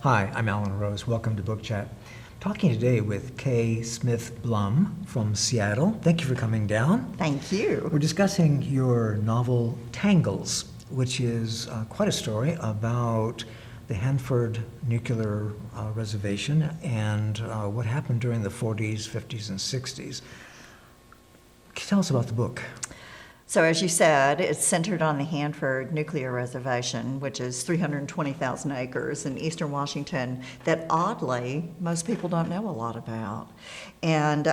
Hi, I'm Alan Rose. Welcome to Book Chat. Talking today with Kay Smith-Blum from Seattle. Thank you for coming down. Thank you. We're discussing your novel Tangles, which is quite a story about the Hanford nuclear reservation and what happened during the 40s, 50s, and 60s. Can you tell us about the book? So as you said, it's centered on the Hanford nuclear reservation, which is 320,000 acres in eastern Washington that oddly most people don't know a lot about. And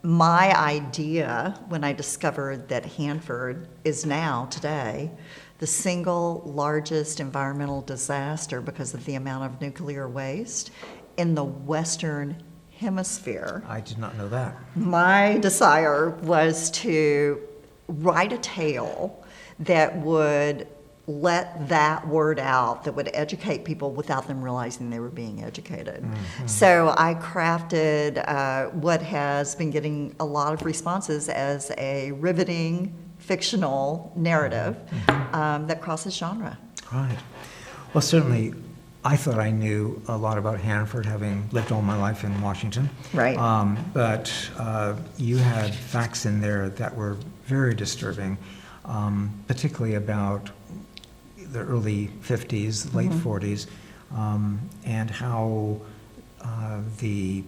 my idea when I discovered that Hanford is now, today, the single largest environmental disaster because of the amount of nuclear waste in the Western Hemisphere. I did not know that. My desire was to write a tale that would let that word out, that would educate people without them realizing they were being educated. Mm-hmm. So I crafted what has been getting a lot of responses as a riveting fictional narrative that crosses genre. Right. Well, certainly, I thought I knew a lot about Hanford, having lived all my life in Washington. Right. But you had facts in there that were very disturbing, particularly about the early 50s, late 40s, and how the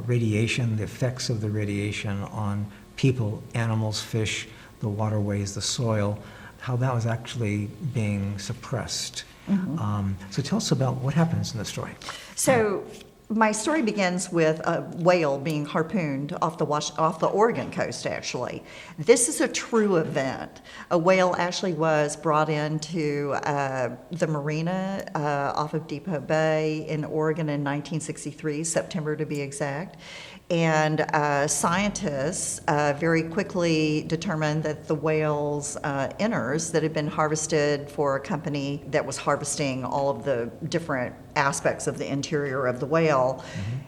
radiation, the effects of the radiation on people, animals, fish, the waterways, the soil, how that was actually being suppressed. So tell us about what happens in the story. So my story begins with a whale being harpooned off the Oregon coast, actually. This is a true event. A whale actually was brought into the marina off of Depot Bay in Oregon in 1963, September to be exact. And scientists very quickly determined that the whale's innards that had been harvested for a company that was harvesting all of the different aspects of the interior of the whale,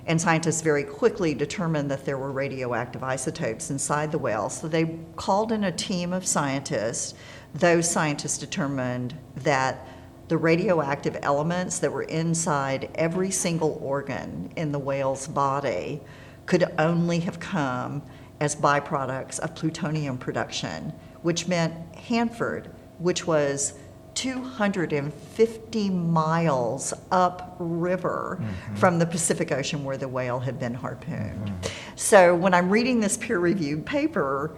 and scientists very quickly determined that there were radioactive isotopes inside the whale. So they called in a team of scientists. Those scientists determined that the radioactive elements that were inside every single organ in the whale's body could only have come as byproducts of plutonium production, which meant Hanford, which was 250 miles upriver from the Pacific Ocean where the whale had been harpooned. So when I'm reading this peer-reviewed paper,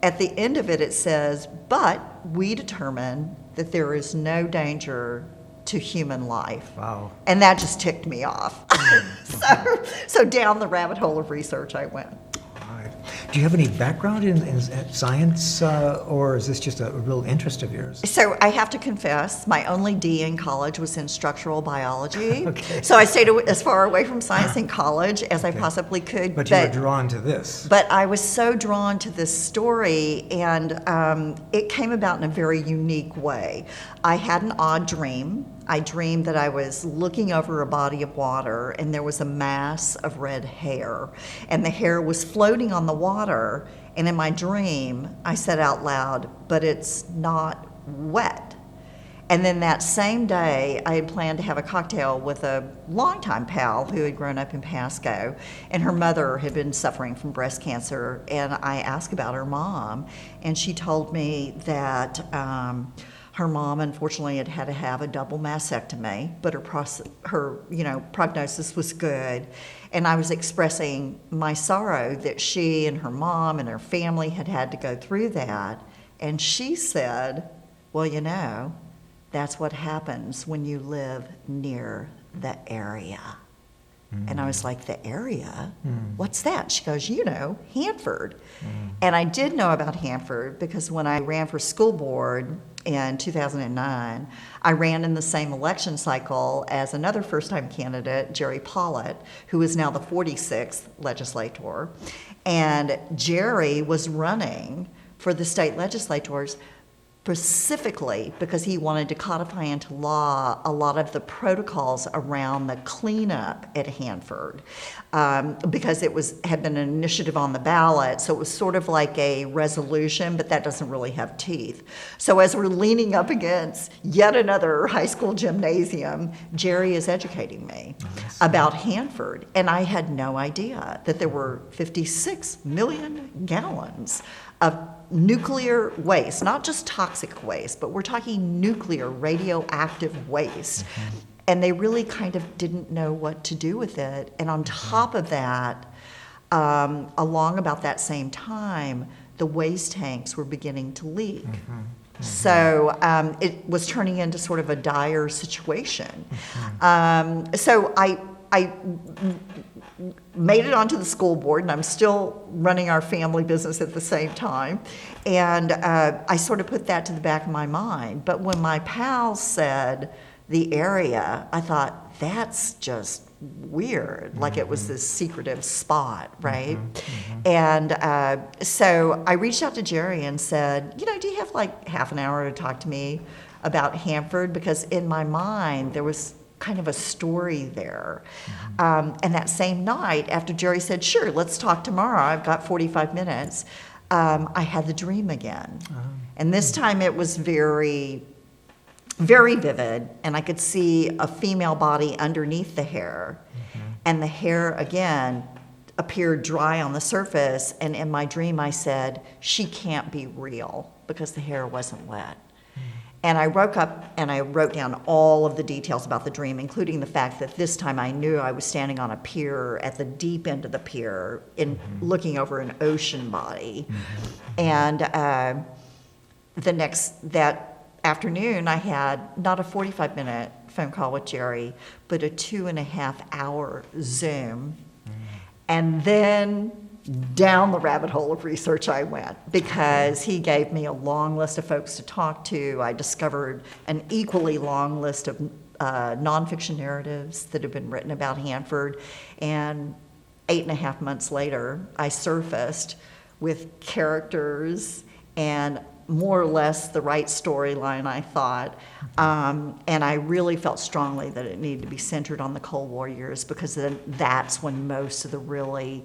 at the end of it, it says, but we determine that there is no danger to human life. Wow. And that just ticked me off. So down the rabbit hole of research I went. Right. Do you have any background in science, or is this just a real interest of yours? So I have to confess, my only D in college was in structural biology. Okay. So I stayed as far away from science in college as I possibly could. But you were drawn to this. But I was so drawn to this story, and it came about in a very unique way. I had an odd dream. I dreamed that I was looking over a body of water and there was a mass of red hair, and the hair was floating on the water, and in my dream I said out loud, but it's not wet. And then that same day I had planned to have a cocktail with a longtime pal who had grown up in Pasco, and her mother had been suffering from breast cancer, and I asked about her mom, and she told me that her mom, unfortunately, had to have a double mastectomy, but her prognosis was good. And I was expressing my sorrow that she and her mom and her family had to go through that. And she said, well, that's what happens when you live near the area. And I was like, the area? What's that? She goes, Hanford. And I did know about Hanford because when I ran for school board in 2009, I ran in the same election cycle as another first-time candidate, Jerry Pollitt, who is now the 46th legislator. And Jerry was running for the state legislators specifically because he wanted to codify into law a lot of the protocols around the cleanup at Hanford, because it had been an initiative on the ballot, so it was sort of like a resolution, but that doesn't really have teeth. So as we're leaning up against yet another high school gymnasium, Jerry is educating me about Hanford, and I had no idea that there were 56 million gallons of nuclear waste, not just toxic waste, but we're talking nuclear radioactive waste. And they really kind of didn't know what to do with it. And on top of that, along about that same time, the waste tanks were beginning to leak. So it was turning into sort of a dire situation. So I made it onto the school board, and I'm still running our family business at the same time. And I sort of put that to the back of my mind. But when my pals said the area, I thought, that's just weird. Like it was this secretive spot, right? And so I reached out to Jerry and said, do you have like half an hour to talk to me about Hanford? Because in my mind, there was kind of a story there. And that same night, after Jerry said, sure, let's talk tomorrow, I've got 45 minutes, I had the dream again. And this time it was very, very vivid, and I could see a female body underneath the hair. And the hair, again, appeared dry on the surface, and in my dream I said, she can't be real, because the hair wasn't wet. And I woke up and I wrote down all of the details about the dream, including the fact that this time I knew I was standing on a pier at the deep end of the pier, looking over an ocean body. And that afternoon, I had not a 45-minute phone call with Jerry, but a 2.5-hour Zoom. And then down the rabbit hole of research I went, because he gave me a long list of folks to talk to. I discovered an equally long list of nonfiction narratives that have been written about Hanford. And 8.5 months later, I surfaced with characters and more or less the right storyline, I thought. And I really felt strongly that it needed to be centered on the Coal War years, because then that's when most of the really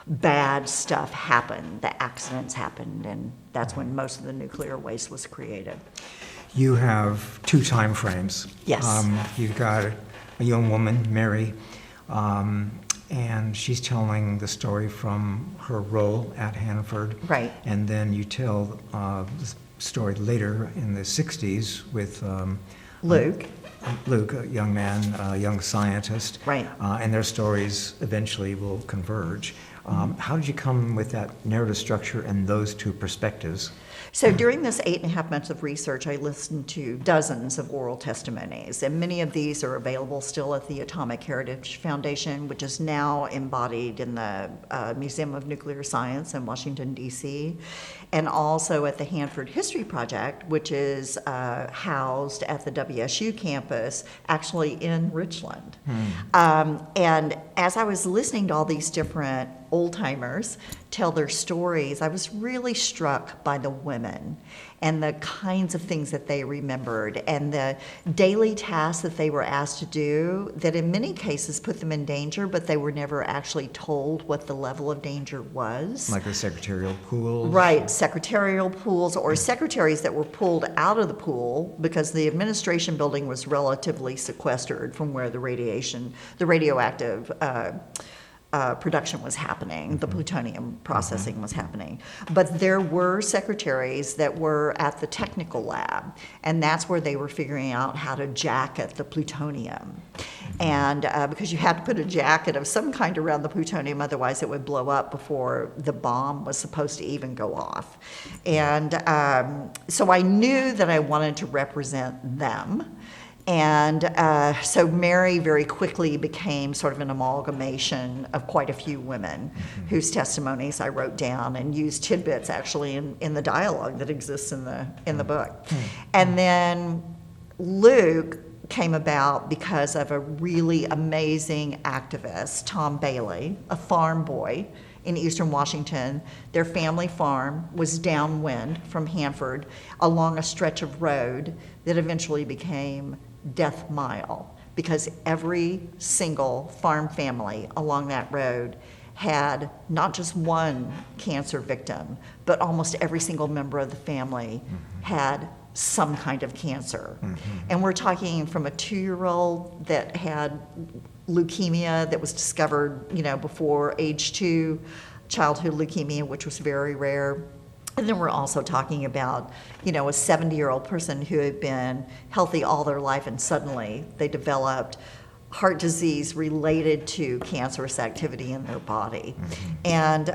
bad stuff happened, the accidents happened, and that's when most of the nuclear waste was created. You have 2 time frames. Yes. You've got a young woman, Mary, and she's telling the story from her role at Hanford. Right. And then you tell the story later in the 60s with Luke. Luke, a young man, a young scientist. Right. And their stories eventually will converge. How did you come with that narrative structure and those 2 perspectives? So during this 8.5 months of research, I listened to dozens of oral testimonies, and many of these are available still at the Atomic Heritage Foundation, which is now embodied in the Museum of Nuclear Science in Washington, D.C., and also at the Hanford History Project, which is housed at the WSU campus, actually in Richland. And as I was listening to all these different old-timers tell their stories, I was really struck by the women and the kinds of things that they remembered and the daily tasks that they were asked to do that in many cases put them in danger, but they were never actually told what the level of danger was. Like the secretarial pools? Right, secretarial pools, or secretaries that were pulled out of the pool because the administration building was relatively sequestered from where the radioactive production was happening, the plutonium processing was happening. But there were secretaries that were at the technical lab, and that's where they were figuring out how to jacket the plutonium. And because you had to put a jacket of some kind around the plutonium, otherwise it would blow up before the bomb was supposed to even go off. And so I knew that I wanted to represent them. And so Mary very quickly became sort of an amalgamation of quite a few women whose testimonies I wrote down and used tidbits actually in the dialogue that exists in the book. And then Luke came about because of a really amazing activist, Tom Bailey, a farm boy in eastern Washington. Their family farm was downwind from Hanford along a stretch of road that eventually became Death Mile, because every single farm family along that road had not just one cancer victim, but almost every single member of the family had some kind of cancer. And we're talking from a 2-year-old that had leukemia that was discovered, before age 2, childhood leukemia, which was very rare. And then we're also talking about, a 70-year-old person who had been healthy all their life and suddenly they developed heart disease related to cancerous activity in their body. And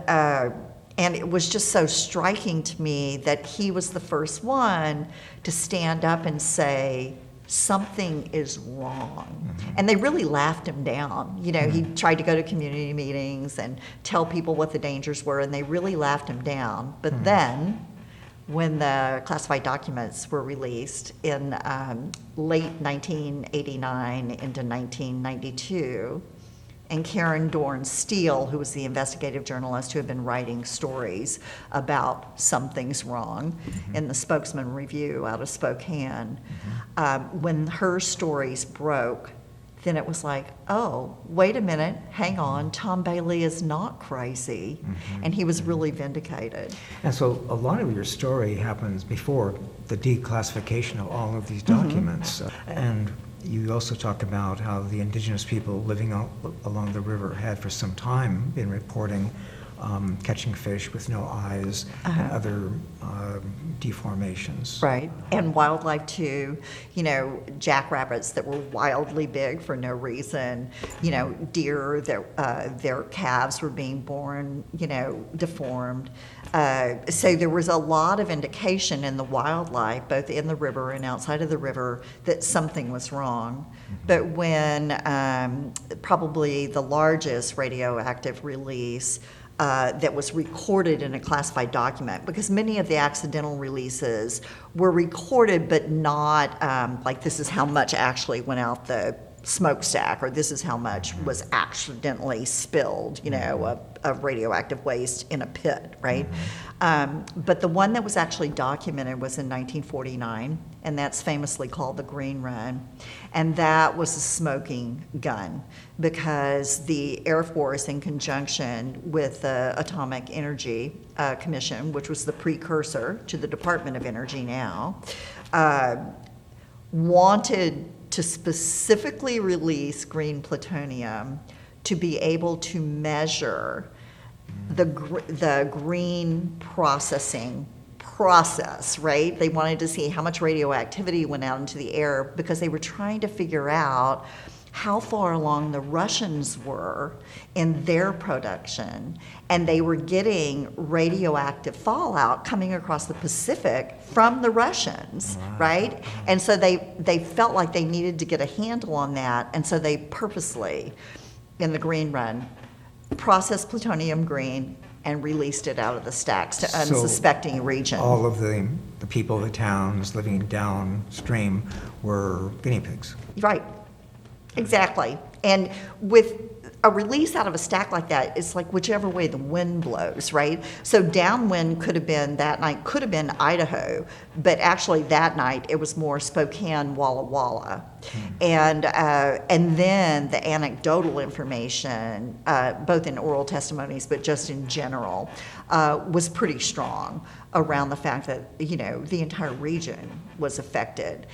it was just so striking to me that he was the first one to stand up and say, something is wrong. And they really laughed him down. He tried to go to community meetings and tell people what the dangers were, and they really laughed him down. But then, when the classified documents were released in late 1989 into 1992, and Karen Dorn Steele, who was the investigative journalist who had been writing stories about Something's Wrong in the Spokesman Review out of Spokane, when her stories broke, then it was like, oh, wait a minute, hang on, Tom Bailey is not crazy. And he was really vindicated. And so a lot of your story happens before the declassification of all of these documents. And you also talk about how the indigenous people living along the river had for some time been reporting catching fish with no eyes and other deformations. Right, and wildlife too, jackrabbits that were wildly big for no reason, deer, their calves were being born, deformed. So there was a lot of indication in the wildlife, both in the river and outside of the river, that something was wrong. But when probably the largest radioactive release that was recorded in a classified document, because many of the accidental releases were recorded but not like this is how much actually went out the smokestack, or this is how much was accidentally spilled, of radioactive waste in a pit, right? But the one that was actually documented was in 1949, and that's famously called the Green Run. And that was a smoking gun, because the Air Force, in conjunction with the Atomic Energy Commission, which was the precursor to the Department of Energy now, wanted to specifically release green plutonium to be able to measure the green process, right? They wanted to see how much radioactivity went out into the air, because they were trying to figure out how far along the Russians were in their production, and they were getting radioactive fallout coming across the Pacific from the Russians, right? And so they felt like they needed to get a handle on that, and so they purposely, in the Green Run, processed plutonium green and released it out of the stacks to unsuspecting regions. All of the people of the towns living downstream were guinea pigs. Right. Exactly. And with a release out of a stack like that, it's like whichever way the wind blows, right? So downwind could have been that night, could have been Idaho, but actually that night it was more Spokane, Walla Walla. And then the anecdotal information, both in oral testimonies but just in general, was pretty strong around the fact that, the entire region was affected.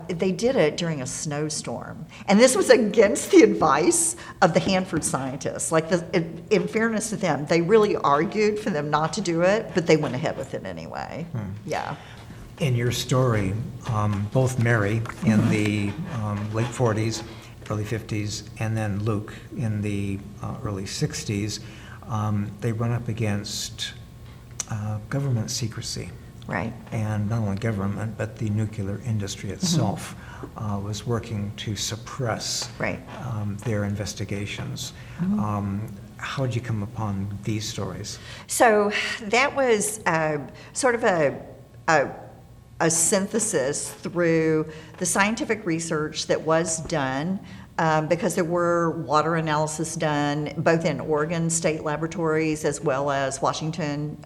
They did it during a snowstorm. And this was against the advice of the Hanford scientists. In fairness to them, they really argued for them not to do it, but they went ahead with it anyway. Yeah. In your story, both Mary in the late 40s, early 50s, and then Luke in the early 60s, they run up against government secrecy. Right. And not only government, but the nuclear industry itself was working to suppress their investigations. How did you come upon these stories? So that was sort of a synthesis through the scientific research that was done because there were water analysis done both in Oregon State Laboratories as well as Washington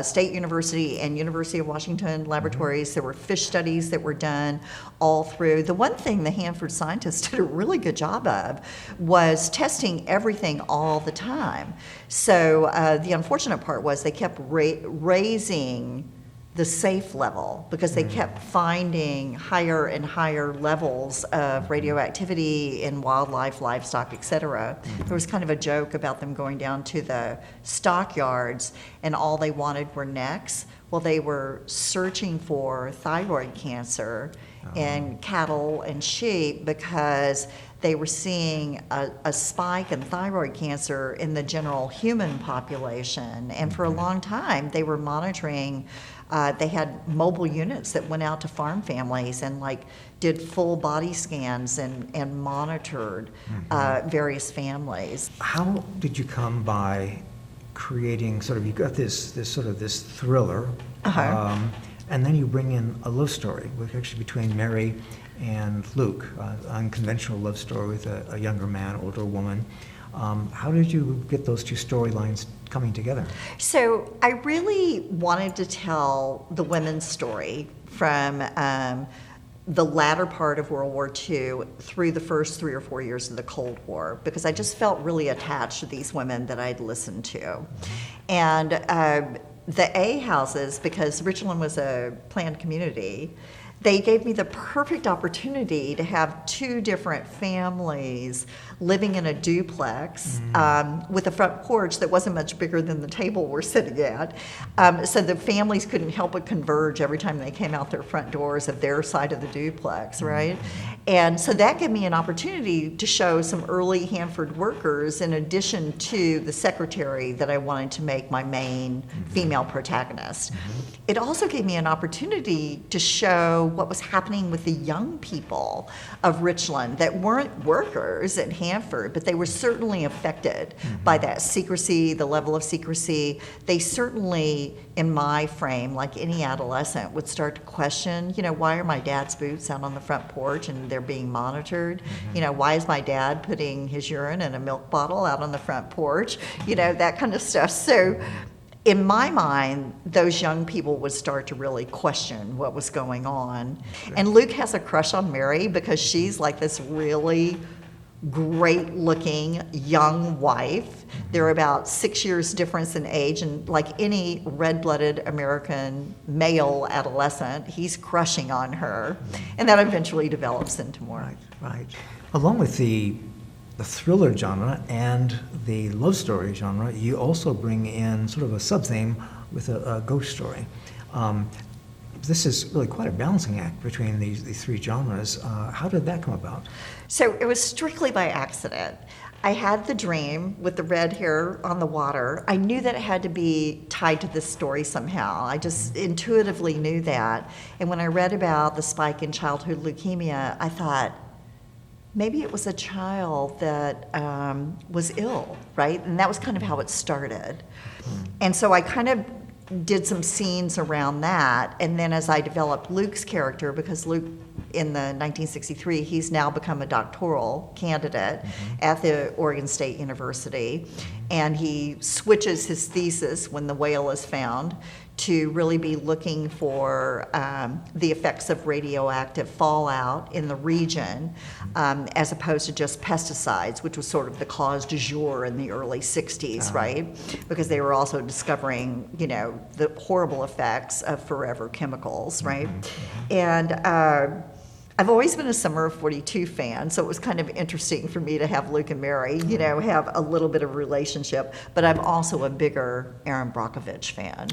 State University and University of Washington laboratories. There were fish studies that were done all through. The one thing the Hanford scientists did a really good job of was testing everything all the time. So the unfortunate part was they kept raising the safe level because they kept finding higher and higher levels of radioactivity in wildlife, livestock, et cetera. There was kind of a joke about them going down to the stockyards and all they wanted were necks. Well, they were searching for thyroid cancer in cattle and sheep because they were seeing a spike in thyroid cancer in the general human population. And for a long time, they were monitoring. They had mobile units that went out to farm families and did full body scans and monitored various families. How did you come by creating you got this thriller, and then you bring in a love story, actually between Mary and Luke, unconventional love story with a younger man, older woman. How did you get those two storylines coming together? So I really wanted to tell the women's story from the latter part of World War II through the first 3 or 4 years of the Cold War, because I just felt really attached to these women that I'd listened to. And the A houses, because Richland was a planned community, they gave me the perfect opportunity to have two different families living in a duplex with a front porch that wasn't much bigger than the table we're sitting at. So the families couldn't help but converge every time they came out their front doors of their side of the duplex, right? And so that gave me an opportunity to show some early Hanford workers in addition to the secretary that I wanted to make my main female protagonist. It also gave me an opportunity to show what was happening with the young people of Richland that weren't workers at Hanford, but they were certainly affected by that secrecy, the level of secrecy. They certainly, in my frame, like any adolescent, would start to question, why are my dad's boots out on the front porch and they're being monitored? Why is my dad putting his urine in a milk bottle out on the front porch? That kind of stuff. So in my mind, those young people would start to really question what was going on. And Luke has a crush on Mary because she's like this really great-looking young wife. They're about 6 years difference in age, and like any red-blooded American male adolescent, he's crushing on her. And that eventually develops into more. Right. Along with the thriller genre and the love story genre, you also bring in sort of a sub-theme with a ghost story. This is really quite a balancing act between these three genres. How did that come about? So it was strictly by accident. I had the dream with the red hair on the water. I knew that it had to be tied to this story somehow. I just intuitively knew that. And when I read about the spike in childhood leukemia, I thought, maybe it was a child that was ill, right? And that was kind of how it started. And so I kind of did some scenes around that. And then as I developed Luke's character, because Luke, in the 1963, he's now become a doctoral candidate at the Oregon State University. And he switches his thesis when the whale is found to really be looking for the effects of radioactive fallout in the region, as opposed to just pesticides, which was sort of the cause du jour in the early 60s, right? Because they were also discovering, the horrible effects of forever chemicals, right? And I've always been a Summer of 42 fan, so it was kind of interesting for me to have Luke and Mary, have a little bit of a relationship, but I'm also a bigger Aaron Brockovich fan.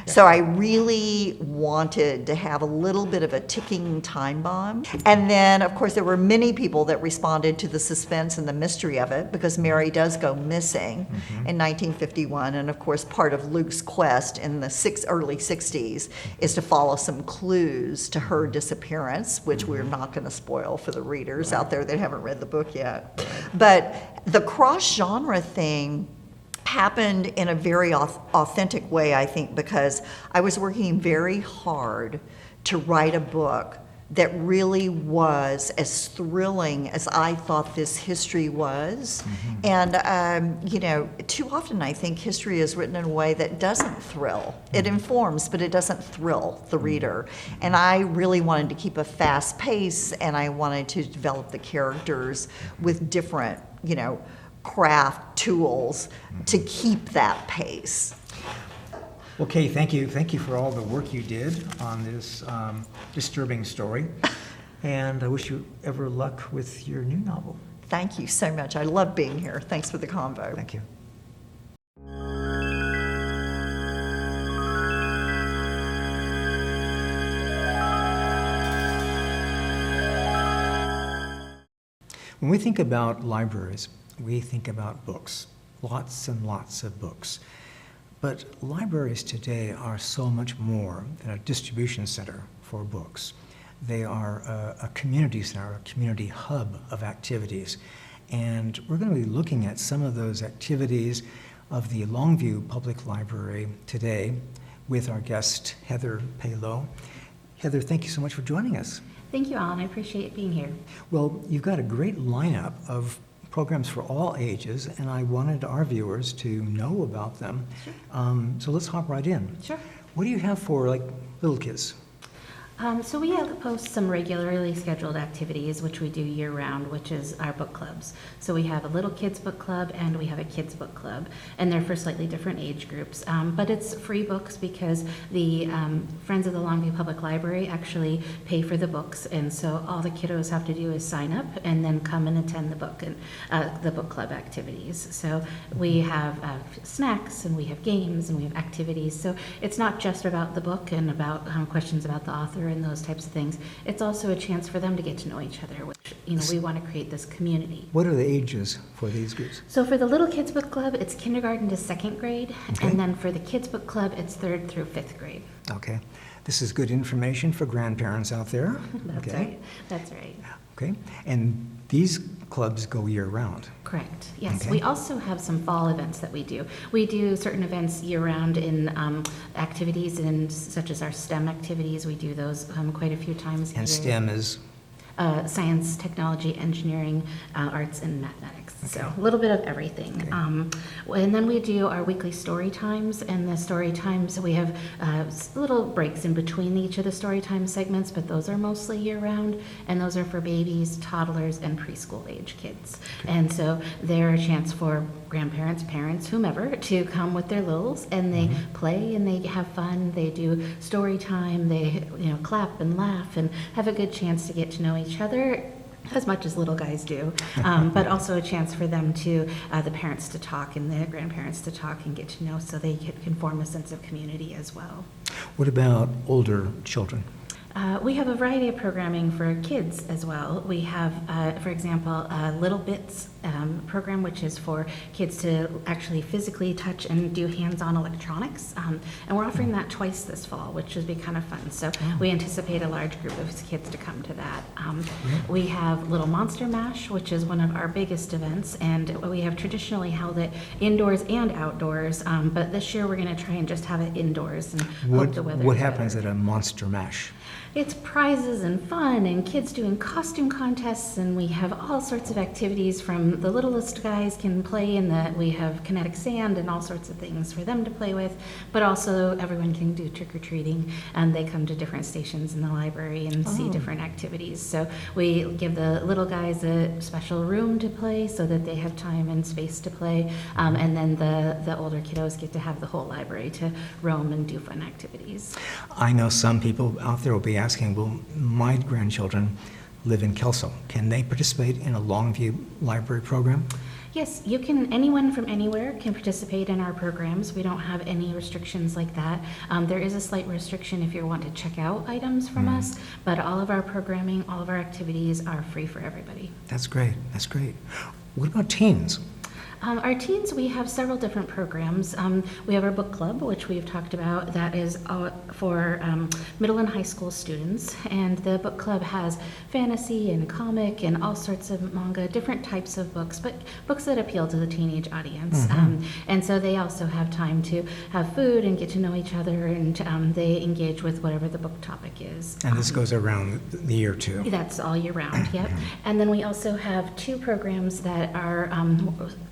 So I really wanted to have a little bit of a ticking time bomb. And then, of course, there were many people that responded to the suspense and the mystery of it, because Mary does go missing in 1951, and of course, part of Luke's quest in the early 60s is to follow some clues to her disappearance, which we're not going to spoil for the readers out there that haven't read the book yet. But the cross-genre thing happened in a very authentic way, I think, because I was working very hard to write a book that really was as thrilling as I thought this history was. And, you know, too often I think history is written in a way that doesn't thrill. It informs, but it doesn't thrill the reader. And I really wanted to keep a fast pace, and I wanted to develop the characters with different, you know, craft tools to keep that pace. Well, Kay, thank you. Thank you for all the work you did on this disturbing story. And I wish you ever luck with your new novel. Thank you so much. I love being here. Thanks for the convo. Thank you. When we think about libraries, we think about books, lots and lots of books. But libraries today are so much more than a distribution center for books. They are a community center, a community hub of activities. And we're going to be looking at some of those activities of the Longview Public Library today with our guest, Heather Palow. Heather, thank you so much for joining us. Thank you, Alan. I appreciate being here. Well, you've got a great lineup of programs for all ages, and I wanted our viewers to know about them. Sure. So let's hop right in. Sure. What do you have for, like, little kids? So we post some regularly scheduled activities, which we do year-round, which is our book clubs. So we have a little kids book club and we have a kids book club, and they're for slightly different age groups. But it's free books because the Friends of the Longview Public Library actually pay for the books, and so all the kiddos have to do is sign up and then come and attend the book club activities. So we have snacks and we have games and we have activities. So it's not just about the book and about questions about the author and those types of things. It's also a chance for them to get to know each other, which, you know, we want to create this community. What are the ages for these groups? So for the Little Kids Book Club, it's kindergarten to second grade, Okay. and then for the Kids Book Club, it's third through fifth grade. Okay. This is good information for grandparents out there. That's Okay. right. That's right. Okay. And these clubs go year-round. Correct. Yes. Okay. We also have some fall events that we do. We do certain events year-round in activities, such as our STEM activities. We do those quite a few times a year. And STEM is? Science, technology, engineering, arts, and mathematics. Okay. So a little bit of everything. Okay. And then we do our weekly story times, and the story times, we have little breaks in between each of the story time segments, but those are mostly year-round, and those are for babies, toddlers, and preschool age kids. Okay. And so they're a chance for grandparents, parents, whomever, to come with their littles, and they play and they have fun. They do story time. They clap and laugh and have a good chance to get to know each other, as much as little guys do, but also a chance for them to, the parents to talk and the grandparents to talk and get to know, so they can form a sense of community as well. What about older children? We have a variety of programming for kids as well. We have, for example, Little Bits program, which is for kids to actually physically touch and do hands-on electronics. And we're offering that twice this fall, which would be kind of fun. So we anticipate a large group of kids to come to that. We have Little Monster Mash, which is one of our biggest events, and we have traditionally held it indoors and outdoors. But this year we're going to try and just have it indoors and hope the weather. What happens at a Monster Mash? It's prizes and fun and kids doing costume contests, and we have all sorts of activities. From the littlest guys can play in that we have kinetic sand and all sorts of things for them to play with, but also everyone can do trick-or-treating, and they come to different stations in the library and see different activities. So we give the little guys a special room to play so that they have time and space to play, and then the older kiddos get to have the whole library to roam and do fun activities. I know some people out there will be asking, well, my grandchildren live in Kelso. Can they participate in a Longview Library program? Yes, you can. Anyone from anywhere can participate in our programs. We don't have any restrictions like that. There is a slight restriction if you want to check out items from us, but all of our programming, all of our activities are free for everybody. That's great. That's great. What about teens? Our teens, we have several different programs. We have our book club, which we've talked about, that is for middle and high school students. And the book club has fantasy and comic and all sorts of manga, different types of books, but books that appeal to the teenage audience. And so they also have time to have food and get to know each other, and they engage with whatever the book topic is. And this goes around the year too? That's all year round, yep. And then we also have two programs that are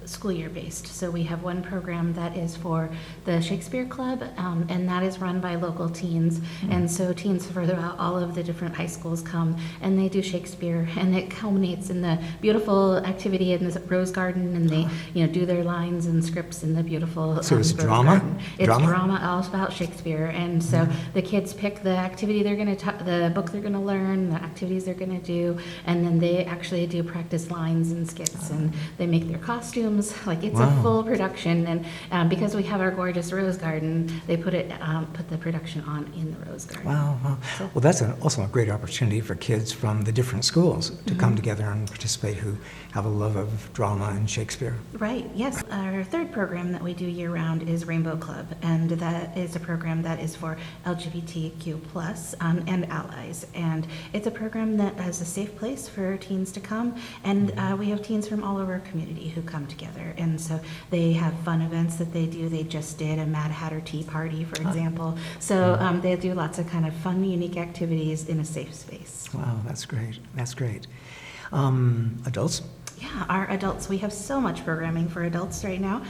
school year based. So we have one program that is for the Shakespeare Club, and that is run by local teens. And so teens throughout all of the different high schools come and they do Shakespeare, and it culminates in the beautiful activity in the Rose Garden, and they do their lines and scripts in the beautiful So it's Rose drama? Garden. It's drama all about Shakespeare. And so the kids pick the activity they're going to, the book they're going to learn, the activities they're going to do, and then they actually do practice lines and skits, and they make their costumes. Like, it's a full production, and because we have our gorgeous Rose Garden, they put the production on in the Rose Garden. Wow. So- Well, that's also a great opportunity for kids from the different schools to come together and participate who have a love of drama and Shakespeare. Right, yes. Our third program that we do year-round is Rainbow Club, and that is a program that is for LGBTQ plus and allies. And it's a program that is a safe place for teens to come, and we have teens from all over our community who come together. And so they have fun events that they do. They just did a Mad Hatter Tea Party, for example. So they do lots of kind of fun, unique activities in a safe space. Wow, that's great. That's great. Adults? Yeah, our adults, we have so much programming for adults right now.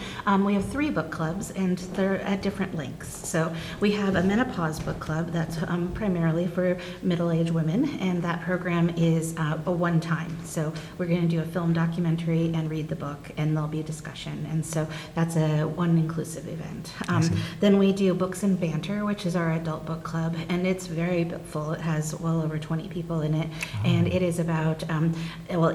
We have 3 book clubs, and they're at different lengths. So we have a menopause book club that's primarily for middle-aged women, and that program is a one-time. So we're going to do a film documentary and read the book, and there'll be a discussion. And so that's a one inclusive event. Then we do Books and Banter, which is our adult book club, and it's very full. It has well over 20 people in it, and it is about,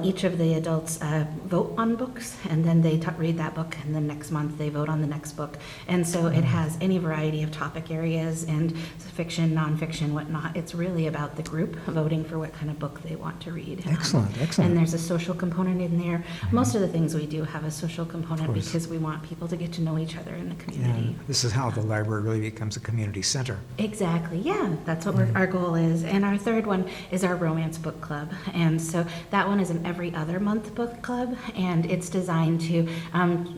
each of the adults vote on books, and then they read that book, and then next month they vote on the next book. And so it has any variety of topic areas, and fiction, nonfiction, whatnot. It's really about the group voting for what kind of book they want to read. Excellent. And there's a social component in there. Most of the things we do have a social component because we want people to get to know each other in the community. This is how the library really becomes a community center. Exactly, yeah, that's what our goal is. And our third one is our romance book club. And so that one is an every other month book club, and it's designed to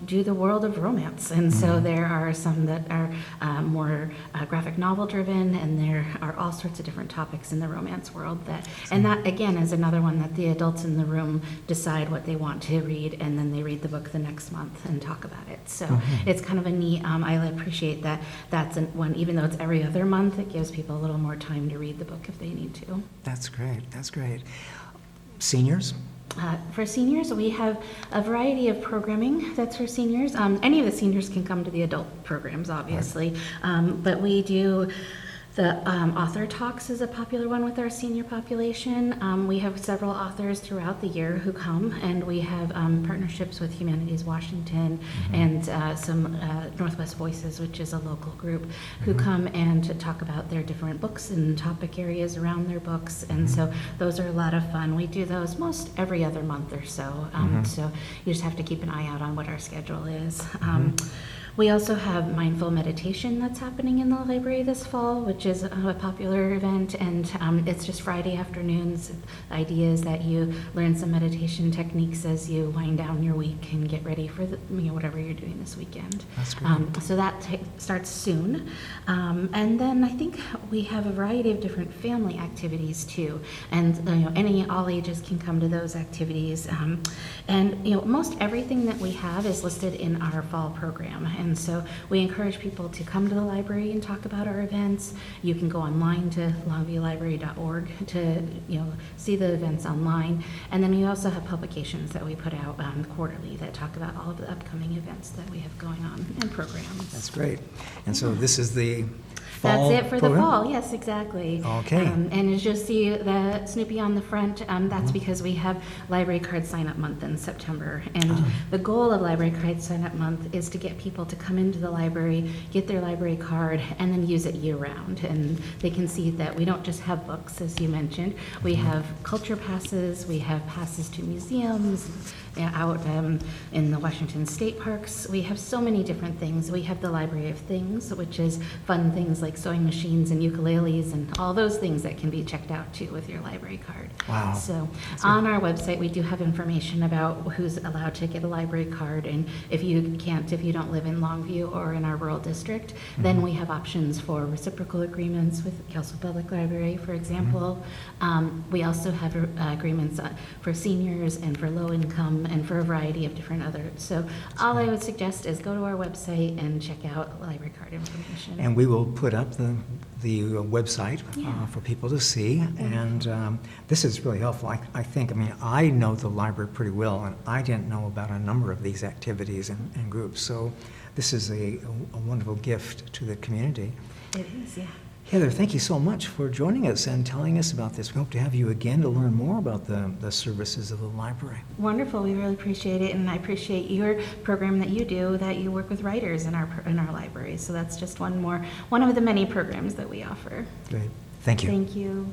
do the world of romance. And so there are some that are more graphic novel driven, and there are all sorts of different topics in the romance world and that again is another one that the adults in the room decide what they want to read, and then they read the book the next month and talk about it. So it's kind of a neat, I appreciate that that's one, even though it's every other month, it gives people a little more time to read the book if they need to. That's great. That's great. Seniors? For seniors, we have a variety of programming that's for seniors. Any of the seniors can come to the adult programs, obviously, but we do the author talks is a popular one with our senior population. We have several authors throughout the year who come, and we have partnerships with Humanities Washington and some Northwest Voices, which is a local group, who come and talk about their different books and topic areas around their books. And so those are a lot of fun. We do those most every other month or so. So you just have to keep an eye out on what our schedule is. We also have mindful meditation that's happening in the library this fall, which is a popular event, and it's just Friday afternoons. The idea is that you learn some meditation techniques as you wind down your week and get ready for whatever you're doing this weekend. That's great. So that starts soon. And then I think we have a variety of different family activities too, and all ages can come to those activities. And most everything that we have is listed in our fall program. And so we encourage people to come to the library and talk about our events. You can go online to longviewlibrary.org to see the events online. And then we also have publications that we put out quarterly that talk about all of the upcoming events that we have going on and programs. That's great. And so this is the fall That's it for program? the fall, yes, exactly. Okay. And as you'll see the Snoopy on the front, that's because we have Library Card Sign-Up Month in September. And the goal of Library Card Sign-Up Month is to get people to come into the library, get their library card, and then use it year-round. And they can see that we don't just have books, as you mentioned. We have culture passes, we have passes to museums, out in the Washington State Parks. We have so many different things. We have the Library of Things, which is fun things like sewing machines and ukuleles and all those things that can be checked out too with your library card. Wow. So on our website, we do have information about who's allowed to get a library card, and if you don't live in Longview or in our rural district, then we have options for reciprocal agreements with Kelso Public Library, for example. We also have agreements for seniors and for low income and for a variety of different others. So all I would suggest is go to our website and check out library card information. And we will put up the website Yeah. for people to see. And this is really helpful. I think, I mean, I know the library pretty well, and I didn't know about a number of these activities and groups. So this is a wonderful gift to the community. It is, yeah. Heather, thank you so much for joining us and telling us about this. We hope to have you again to learn more about the services of the library. Wonderful. We really appreciate it, and I appreciate your program that you do, that you work with writers in our library. So that's just one of the many programs that we offer. Great. Thank you. Thank you.